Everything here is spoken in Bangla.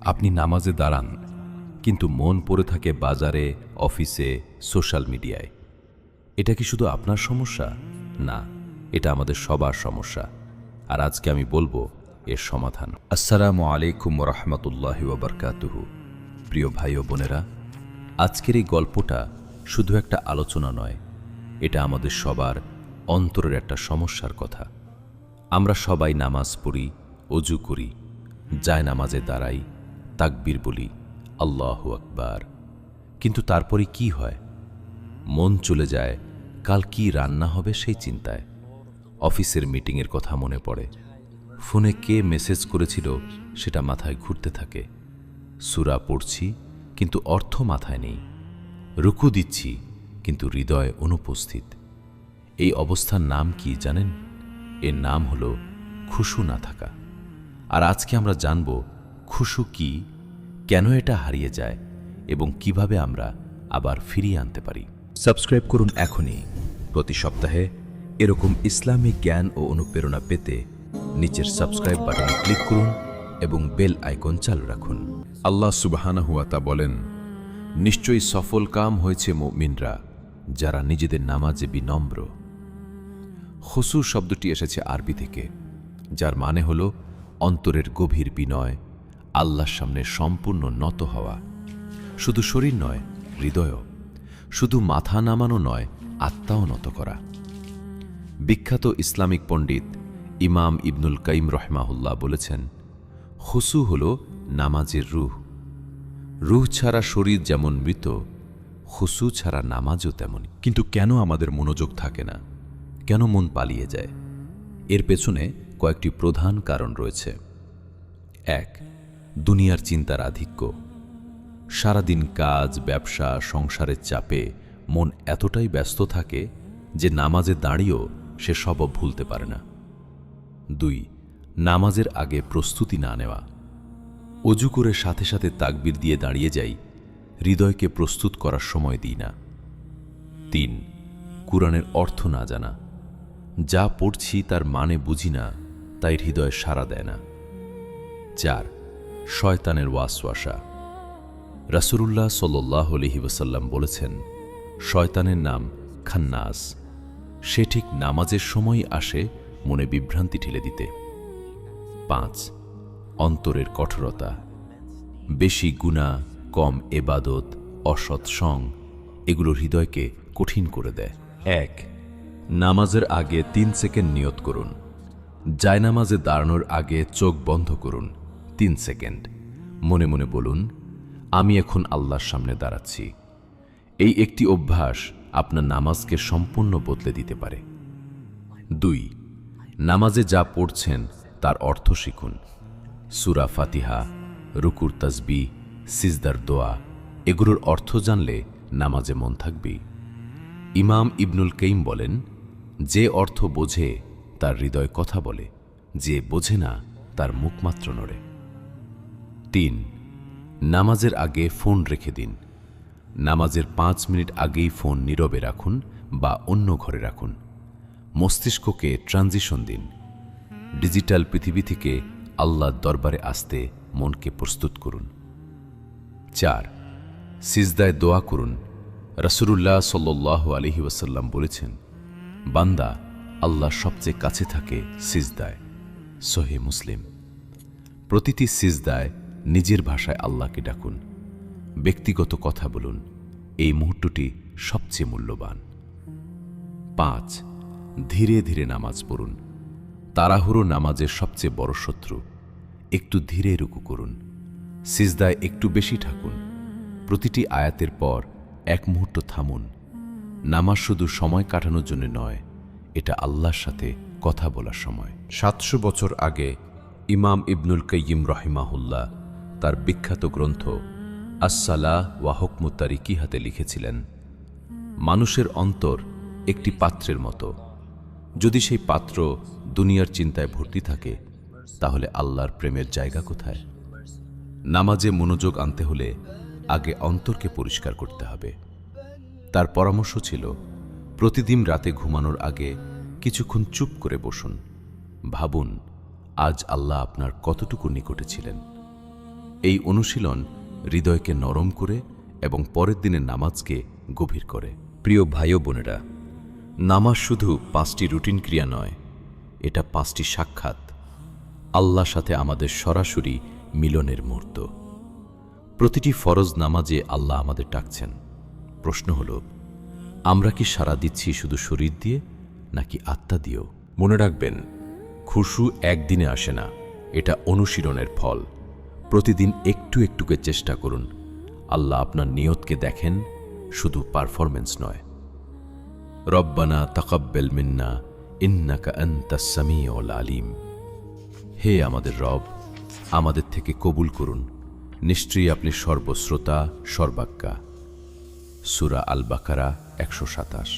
আপনি নামাজে দাঁড়ান, কিন্তু মন পড়ে থাকে বাজারে, অফিসে, সোশ্যাল মিডিয়ায়। এটা কি শুধু আপনার সমস্যা? না, এটা আমাদের সবার সমস্যা। আর আজকে আমি বলবো এর সমাধান। আসসালামু আলাইকুম রহমতুল্লাহি ওয়াবারকাতুহু। প্রিয় ভাই ও বোনেরা, আজকের এই গল্পটা শুধু একটা আলোচনা নয়, এটা আমাদের সবার অন্তরের একটা সমস্যার কথা। আমরা সবাই নামাজ পড়ি, অজু করি, যায় নামাজে দাঁড়াই, তাকবীর বলি, আল্লাহু আকবার। কিন্তু তারপরে কি হয়? মন চলে যায় কাল কি রান্না হবে সেই চিন্তায়। অফিসের মিটিংয়ের কথা মনে পড়ে, ফোনে কে মেসেজ করেছিল সেটা মাথায় ঘুরতে থাকে। সূরা পড়ছি কিন্তু অর্থ মাথায় নেই, রুকু দিচ্ছি কিন্তু হৃদয় অনুপস্থিত। এই অবস্থার নাম কি জানেন? এর নাম হলো খুশু না থাকা। আর আজকে আমরা জানব খুশু কি, কেন এটা হারিয়ে যায় এবং কিভাবে আমরা আবার ফিরিয়ে আনতে পারি। সাবস্ক্রাইব করুন এখনই। প্রতি সপ্তাহে এরকম ইসলামিক জ্ঞান ও অনুপ্রেরণা পেতে নিচের সাবস্ক্রাইব বাটনে ক্লিক করুন এবং বেল আইকন চালু রাখুন। আল্লাহ সুবহানাহু ওয়া তাআলা বলেন, নিশ্চয়ই সফল কাম হয়েছে মুমিনরা যারা নিজেদের নামাজে বিনম্র। খুশু শব্দটি এসেছে আরবি থেকে, যার মানে হল অন্তরের গভীর বিনয়, আল্লাহর সামনে সম্পূর্ণ নত হওয়া। শুধু শরীর নয়, হৃদয়ও। শুধু মাথা নামানো নয়, আত্মাও নত করা। বিখ্যাত ইসলামিক পণ্ডিত ইমাম ইবনুল কাইম রহমাহুল্লাহ বলেছেন, খুশু হল নামাজের রূহ। রূহ ছাড়া শরীর যেমন মৃত, খুশু ছাড়া নামাজও তেমনই। কিন্তু কেন আমাদের মনোযোগ থাকে না? কেন মন পালিয়ে যায়? এর পেছনে কয়েকটি প্রধান কারণ রয়েছে। ১. দুনিয়ার চিন্তার আধিক্য। সারাদিন কাজ, ব্যবসা, সংসারের চাপে মন এতটাই ব্যস্ত থাকে যে নামাজে দাঁড়িয়েও সে সব ভুলতে পারে না। ২. নামাজের আগে প্রস্তুতি না নেওয়া। অজু করে সাথে সাথে তাকবীর দিয়ে দাঁড়িয়ে যাই, হৃদয়কে প্রস্তুত করার সময় দিই না। ৩. কুরআনের অর্থ না জানা। যা পড়ছি তার মানে বুঝি না, তাই হৃদয় সাড়া দেয় না। ৪. শয়তানের ওয়াসওয়াসা। রাসূলুল্লাহ সাল্লাল্লাহু আলাইহি ওয়াসাল্লাম বলেছেন, শয়তানের নাম খান্নাস। সে ঠিক নামাজের সময়ই আসে মনে বিভ্রান্তি ঠেলে দিতে। ৫. অন্তরের কঠোরতা। বেশি গুনাহ, কম এবাদত, অসৎ সং এগুলো হৃদয়কে কঠিন করে দেয়। ১. নামাজের আগে ৩ সেকেন্ড নিয়ত করুন। জায়নামাজে দাঁড়ানোর আগে চোখ বন্ধ করুন। ৩ সেকেন্ড মনে মনে বলুন, আমি এখন আল্লাহর সামনে দাঁড়াচ্ছি। এই একটি অভ্যাস আপনার নামাজকে সম্পূর্ণ বদলে দিতে পারে। ২. নামাজে যা পড়ছেন তার অর্থ শিখুন। সূরা ফাতিহা, রুকুর তাসবিহ, সিজদার দোয়া এগুলোর অর্থ জানলে নামাজে মন থাকবেই। ইমাম ইবনুল কাইম বলেন, যে অর্থ বোঝে তার হৃদয় কথা বলে, যে বোঝে না তার মুখ মাত্র নড়ে। ৩. নামাজের আগে ফোন রেখে দিন। নামাজের ৫ মিনিট আগেই ফোন নীরবে রাখুন বা অন্য ঘরে রাখুন। মস্তিষ্ককে ট্রানজিশন দিন। ডিজিটাল পৃথিবী থেকে আল্লাহর দরবারে আসতে মনকে প্রস্তুত করুন। ৪. সিজদায় দোয়া করুন। রাসূলুল্লাহ সাল্লাল্লাহু আলাইহি ওয়াসাল্লাম বলেছেন, বান্দা আল্লাহর সবচেয়ে কাছে থাকে সিজদায়। সহিহ মুসলিম। প্রতিটি সিজদায় নিজের ভাষায় আল্লাহকে ডাকুন। ব্যক্তিগত কথা বলুন। এই মুহূর্তটি সবচেয়ে মূল্যবান। ৫. ধীরে ধীরে নামাজ পড়ুন। তাড়াহুড়ো নামাজের সবচেয়ে বড় শত্রু। একটু ধীরে রুকু করুন। সিজদায় একটু বেশি ঠাকুন। প্রতিটি আয়াতের পর ১ মুহূর্ত থামুন। নামাজ শুধু সময় কাটানোর জন্য নয়, এটা আল্লাহর সাথে কথা বলার সময়। ৭০০ বছর আগে ইমাম ইবনুল কাইয়িম রাহিমাহুল্লাহ তার বিখ্যাত গ্রন্থ আস-সালাহ ওয়া হুকমু তারিকিহাতে লিখেছিলেন, মানুষের অন্তর একটি পাত্রের মতো। যদি সেই পাত্র দুনিয়ার চিন্তায় ভর্তি থাকে, তাহলে আল্লাহর প্রেমের জায়গা কোথায়? নামাজে মনোযোগ আনতে হলে আগে অন্তরকে পরিষ্কার করতে হবে। তার পরামর্শ ছিল, প্রতিদিন রাতে ঘুমানোর আগে কিছুক্ষণ চুপ করে বসুন। ভাবুন, আজ আল্লাহ আপনার কতটুকু নিকটে ছিলেন। এই অনুশীলন হৃদয়কে নরম করে এবং পরের দিনের নামাজকে গভীর করে। প্রিয় ভাই ও বোনেরা, নামাজ শুধু 5টি রুটিন ক্রিয়া নয়, এটা 5টি সাক্ষাৎ, আল্লাহর সাথে আমাদের সরাসরি মিলনের মুহূর্ত। প্রতিটি ফরজ নামাজে আল্লাহ আমাদের ডাকছেন। প্রশ্ন হল, আমরা কি সাড়া দিচ্ছি শুধু শরীর দিয়ে নাকি আত্মা দিয়েও? মনে রাখবেন, খুশু একদিনে আসে না, এটা অনুশীলনের ফল। প্রতিদিন একটু একটুকে চেষ্টা করুন। আল্লাহ আপনার নিয়তকে দেখেন, শুধু পারফরমেন্স নয়। রব্বানা তাকাব্বাল মিন্না ইন্নাকা আনতাস সামিউল আলিম। হে আমাদের রব, আমাদের থেকে কবুল করুন, নিশ্চয়ই আপনি সর্বশ্রোতা, সর্বাজ্ঞা। সূরা আল বাকারা 127।